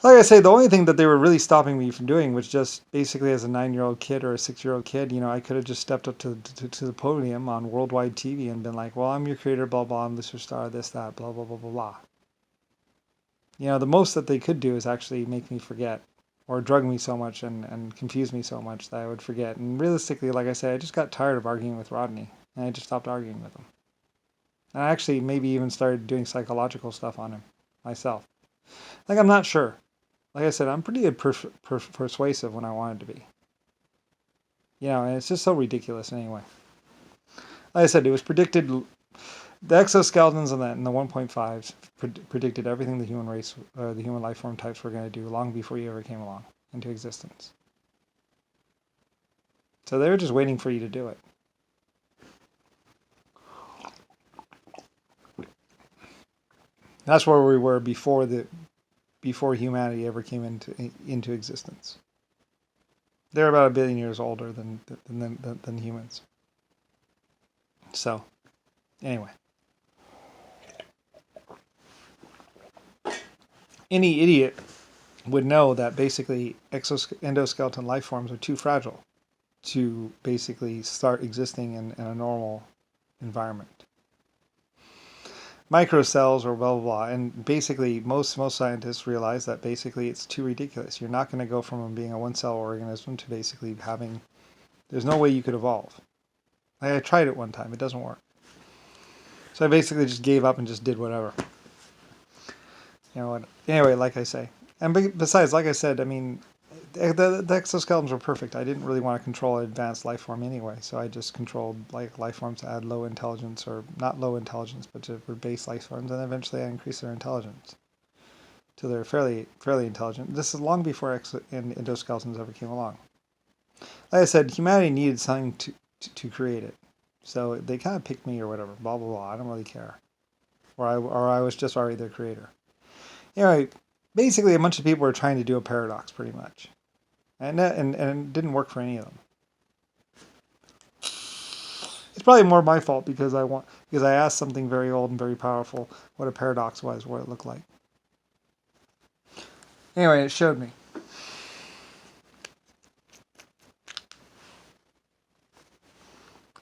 Like I say, the only thing that they were really stopping me from doing was just basically as a 9-year-old kid or a 6-year-old kid, I could have just stepped up to the podium on worldwide TV and been like, well, I'm your creator, blah, blah, I'm the superstar, this, that, blah, blah, blah, blah, blah. The most that they could do is actually make me forget or drug me so much and confuse me so much that I would forget. And realistically, like I said, I just got tired of arguing with Rodney and I just stopped arguing with him. And I actually maybe even started doing psychological stuff on him myself. Like, I'm not sure. Like I said, I'm pretty persuasive when I wanted to be. And it's just so ridiculous anyway. Like I said, it was predicted. The exoskeletons and the 1.5s predicted everything the human race, the human life form types were going to do long before you ever came along into existence. So they were just waiting for you to do it. That's where we were before humanity ever came into existence. They're about 1 billion years older than humans. So, anyway. Any idiot would know that basically endoskeleton life forms are too fragile to basically start existing in a normal environment. Microcells or blah, blah, blah. And basically, most scientists realize that basically it's too ridiculous. You're not going to go from being a one-cell organism to basically having... There's no way you could evolve. I tried it one time. It doesn't work. So I basically just gave up and just did whatever. Anyway, like I say. And besides, like I said, I mean, the exoskeletons were perfect. I didn't really want to control an advanced life form anyway, so I just controlled like life forms that had low intelligence, or not low intelligence, but were base life forms, and eventually I increased their intelligence till they're fairly intelligent. This is long before endoskeletons ever came along. Like I said, humanity needed something to create it, so they kind of picked me or whatever. Blah blah blah. I don't really care, or I was just already their creator. Anyway, basically a bunch of people were trying to do a paradox, pretty much. And it didn't work for any of them. It's probably more my fault because I asked something very old and very powerful what a paradox was, what it looked like. Anyway, it showed me.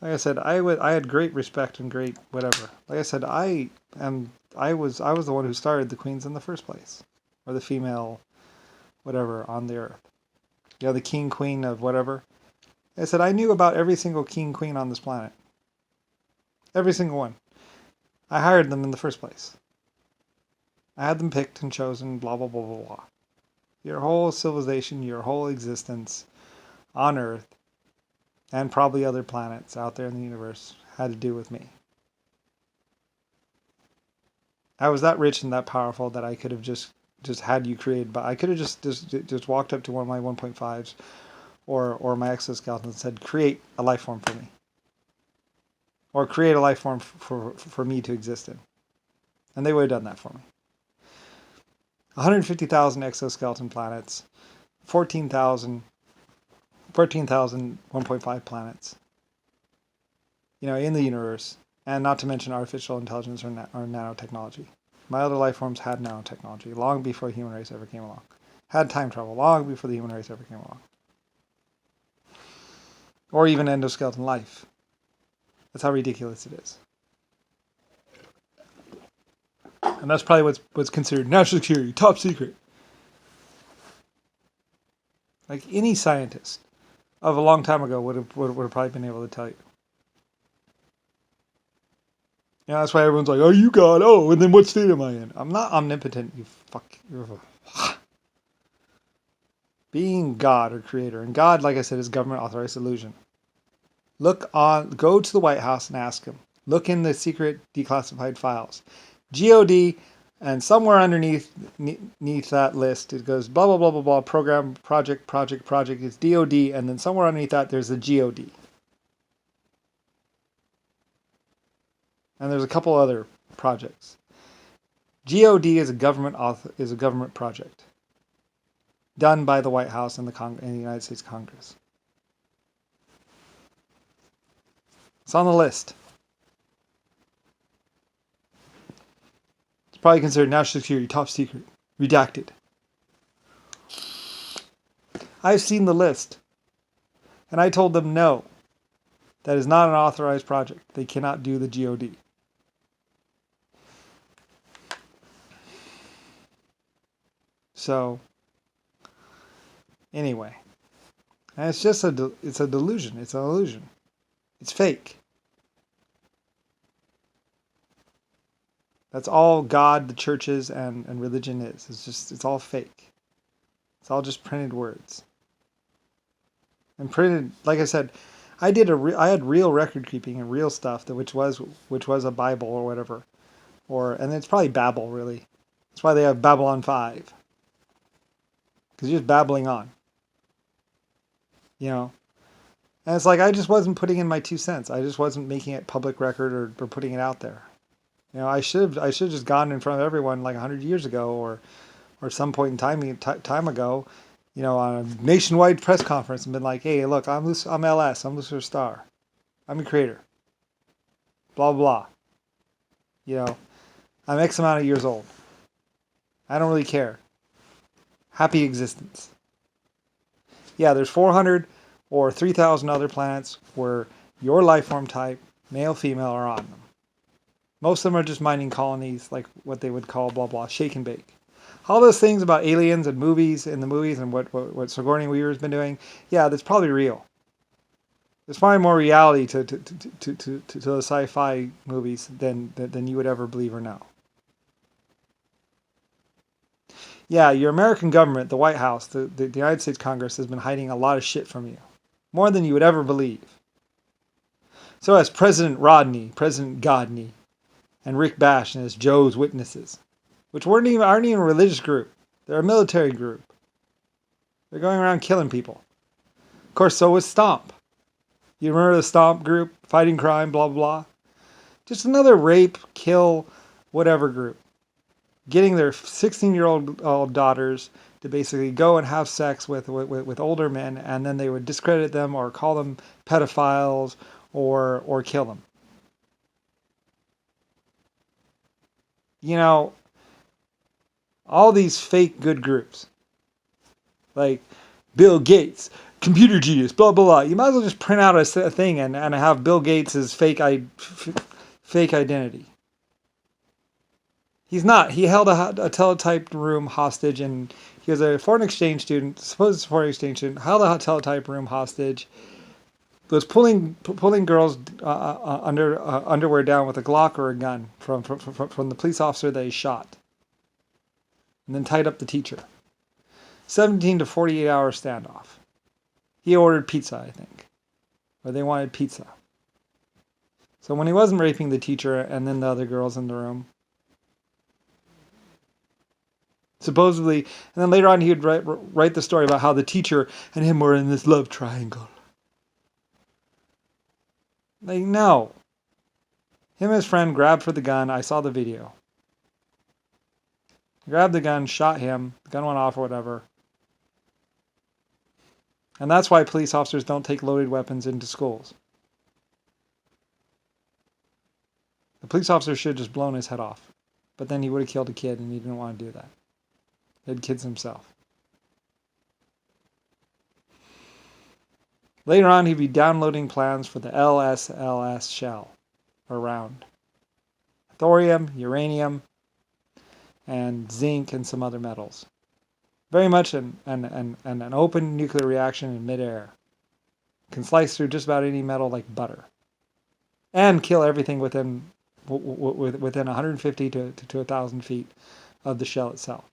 Like I said, I had great respect and great whatever. Like I said, I was the one who started the queens in the first place, or the female whatever on the earth. The king queen of whatever. I said I knew about every single king queen on this planet. Every single one. I hired them in the first place. I had them picked and chosen, blah, blah, blah, blah, blah. Your whole civilization, your whole existence on Earth, and probably other planets out there in the universe, had to do with me. I was that rich and that powerful that I could have just had you created, but I could have just walked up to one of my 1.5s or my exoskeleton and said, create a life form for me. Or create a life form for me to exist in. And they would have done that for me. 150,000 exoskeleton planets, 14,000 1.5 planets, in the universe, and not to mention artificial intelligence or nanotechnology. My other life forms had nanotechnology long before the human race ever came along. Had time travel long before the human race ever came along. Or even endoskeleton life. That's how ridiculous it is. And that's probably what's considered national security, top secret. Like any scientist of a long time ago would have probably been able to tell you. That's why everyone's like, "Oh, you God! Oh, and then what state am I in?" I'm not omnipotent. You fuck. Being God or creator, and God, like I said, is government authorized illusion. Go to the White House and ask him. Look in the secret declassified files. GOD, and somewhere underneath that list, it goes blah, blah, blah, blah, blah, program, project, it's DOD, and then somewhere underneath that, there's a GOD. And there's a couple other projects. GOD is a government project done by the White House and the United States Congress. It's on the list. It's probably considered national security, top secret, redacted. I've seen the list. And I told them no. That is not an authorized project. They cannot do the GOD. So, anyway. And it's just it's a delusion. It's an illusion. It's fake. That's all God, the churches, and religion is. It's all fake. It's all just printed words. And printed, like I said, I had real record keeping and real stuff which was a Bible or whatever, and it's probably Babel really. That's why they have Babylon 5, because you're just babbling on, you know. And it's like I just wasn't putting in my 2 cents. I just wasn't making it public record or putting it out there. You know, I should have just gone in front of everyone like 100 years ago or some point in time ago, you know, on a nationwide press conference and been like, hey, look, I'm LS, I'm Lucifer Star, I'm a creator, blah, blah, blah. You know, I'm X amount of years old. I don't really care. Happy existence. Yeah, there's 400 or 3,000 other planets where your life form type, male, female, are on them. Most of them are just mining colonies, like what they would call blah, blah, shake and bake. All those things about aliens and movies and what Sigourney Weaver's been doing, yeah, that's probably real. There's probably more reality to the sci-fi movies than you would ever believe or know. Yeah, your American government, the White House, the United States Congress has been hiding a lot of shit from you. More than you would ever believe. So has President Rodney, President Godney, and Rick Bash and his Joe's Witnesses, which aren't even a religious group. They're a military group. They're going around killing people. Of course, so was Stomp. You remember the Stomp group? Fighting crime, blah, blah, blah. Just another rape, kill, whatever group. Getting their 16-year-old daughters to basically go and have sex with older men, and then they would discredit them or call them pedophiles or kill them. You know, all these fake good groups, like Bill Gates, computer genius, blah, blah, blah. You might as well just print out a thing and have Bill Gates' fake identity. He's not. He held a teletyped room hostage, and he was a foreign exchange student, supposed foreign exchange student, held a teletype room hostage, was pulling girls underwear down with a Glock or a gun from the police officer that he shot, and then tied up the teacher. 17 to 48 hour standoff. He ordered pizza, I think, or they wanted pizza. So when he wasn't raping the teacher and then the other girls in the room, supposedly, and then later on he would write the story about how the teacher and him were in this love triangle. Like, no. Him and his friend grabbed for the gun. I saw the video. Grabbed the gun, shot him. The gun went off or whatever. And that's why police officers don't take loaded weapons into schools. The police officer should have just blown his head off. But then he would have killed a kid, and he didn't want to do that. He had kids himself. Later on, he'd be downloading plans for the LSLS shell around thorium, uranium, and zinc, and some other metals. Very much an open nuclear reaction in midair. Can slice through just about any metal like butter. And kill everything within 150 to 1,000 feet of the shell itself.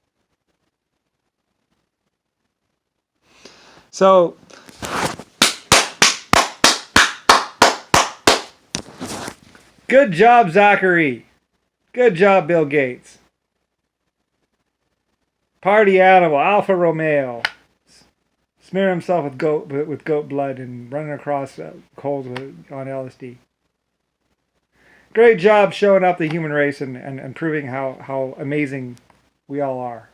So, good job, Zachary. Good job, Bill Gates. Party animal, Alfa Romeo. Smear himself with goat blood and running across coals on LSD. Great job showing up the human race and proving how amazing we all are.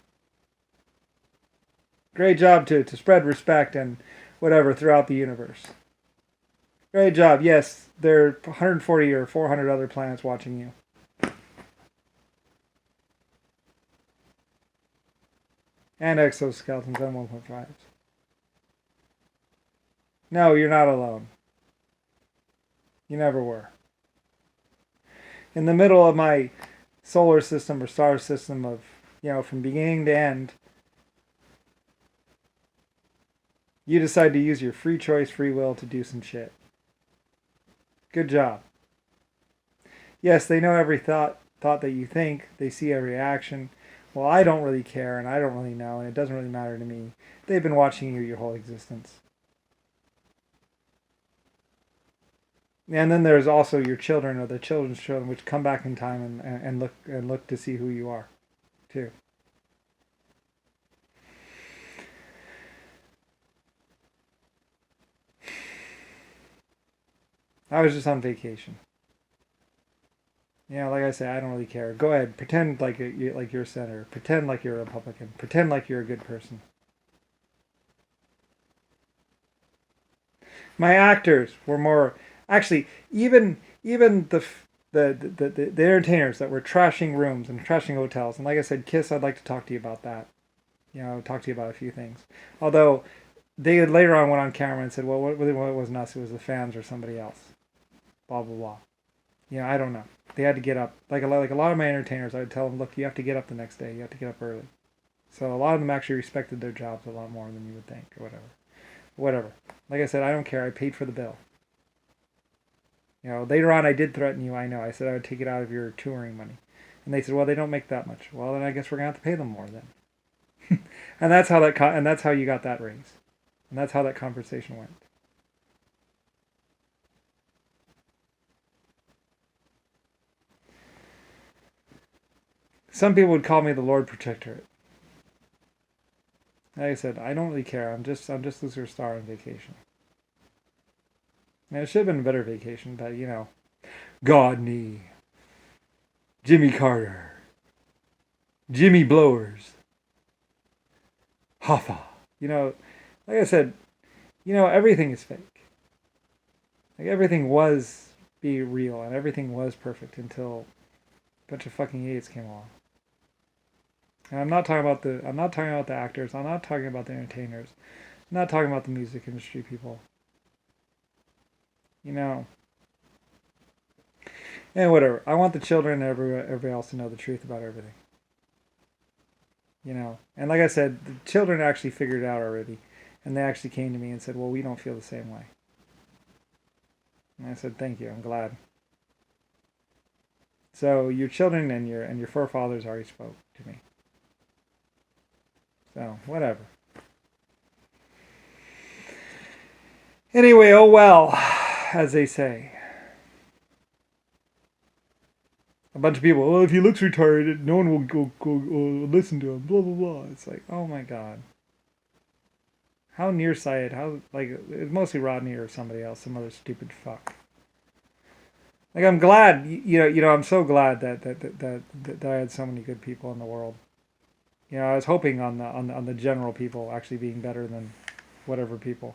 Great job to spread respect and whatever throughout the universe. Great job. Yes, there are 140 or 400 other planets watching you. And exoskeletons and 1.5s. No, you're not alone. You never were. In the middle of my solar system or star system of, from beginning to end, you decide to use your free choice, free will to do some shit. Good job. Yes, they know every thought that you think. They see every action. Well, I don't really care, and I don't really know, and it doesn't really matter to me. They've been watching you your whole existence. And then there's also your children or the children's children, which come back in time and look to see who you are, too. I was just on vacation. Like I say, I don't really care. Go ahead, pretend like you're a senator. Pretend like you're a Republican. Pretend like you're a good person. My actors were more actually even the entertainers that were trashing rooms and trashing hotels. And like I said, Kiss, I'd like to talk to you about that. Talk to you about a few things. Although they later on went on camera and said, well, what really wasn't us, it was the fans or somebody else. Blah blah blah. I don't know. They had to get up. Like a lot of my entertainers, I would tell them, look, you have to get up the next day. You have to get up early. So a lot of them actually respected their jobs a lot more than you would think, or whatever. Whatever. Like I said, I don't care. I paid for the bill. Later on, I did threaten you. I know. I said I would take it out of your touring money, and they said, well, they don't make that much. Well, then I guess we're gonna have to pay them more then. And that's how you got that raise, and that's how that conversation went. Some people would call me the Lord Protector. Like I said, I don't really care. I'm just Lucifer Star on vacation. And it should have been a better vacation, but Godney, Jimmy Carter, Jimmy Blowers, Hoffa. Like I said, everything is fake. Like everything was be real and everything was perfect until a bunch of fucking idiots came along. And I'm not talking about the actors. I'm not talking about the entertainers. I'm not talking about the music industry people. And whatever. I want the children and everybody else to know the truth about everything. And like I said, the children actually figured it out already, and they actually came to me and said, "Well, we don't feel the same way." And I said, "Thank you. I'm glad." So your children and your forefathers already spoke to me. So whatever. Anyway, oh well, as they say. A bunch of people, well, if he looks retarded, no one will go listen to him, blah, blah, blah. It's like, oh my God. How nearsighted, it's mostly Rodney or somebody else, some other stupid fuck. Like, I'm glad, I'm so glad that I had so many good people in the world. I was hoping on the general people actually being better than whatever people.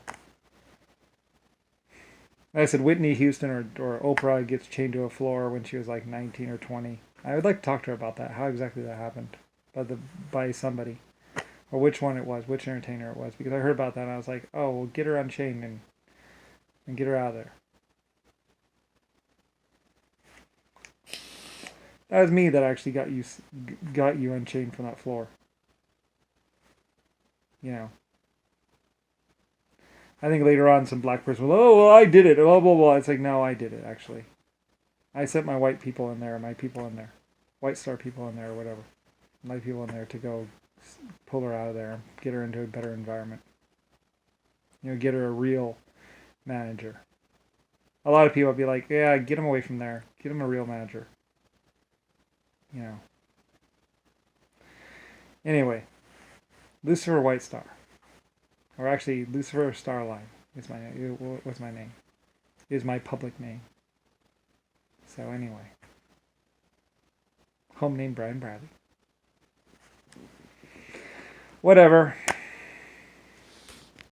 Like I said, Whitney Houston or Oprah gets chained to a floor when she was like 19 or 20. I would like to talk to her about that, how exactly that happened by somebody, or which one it was, which entertainer it was, because I heard about that and I was like, oh, well, get her unchained and get her out of there. That was me that actually got you unchained from that floor. I think later on some black person will, oh, well, I did it, blah, blah, blah. It's like, no, I did it, actually. I sent my white people in there, my people in there, White Star people in there, or whatever. My people in there to go pull her out of there, get her into a better environment. Get her a real manager. A lot of people will be like, yeah, get him away from there. Get him a real manager. Anyway, Lucifer White Star. Or actually, Lucifer Starline was my name. Is my public name. So anyway. Home name Brian Bradley. Whatever.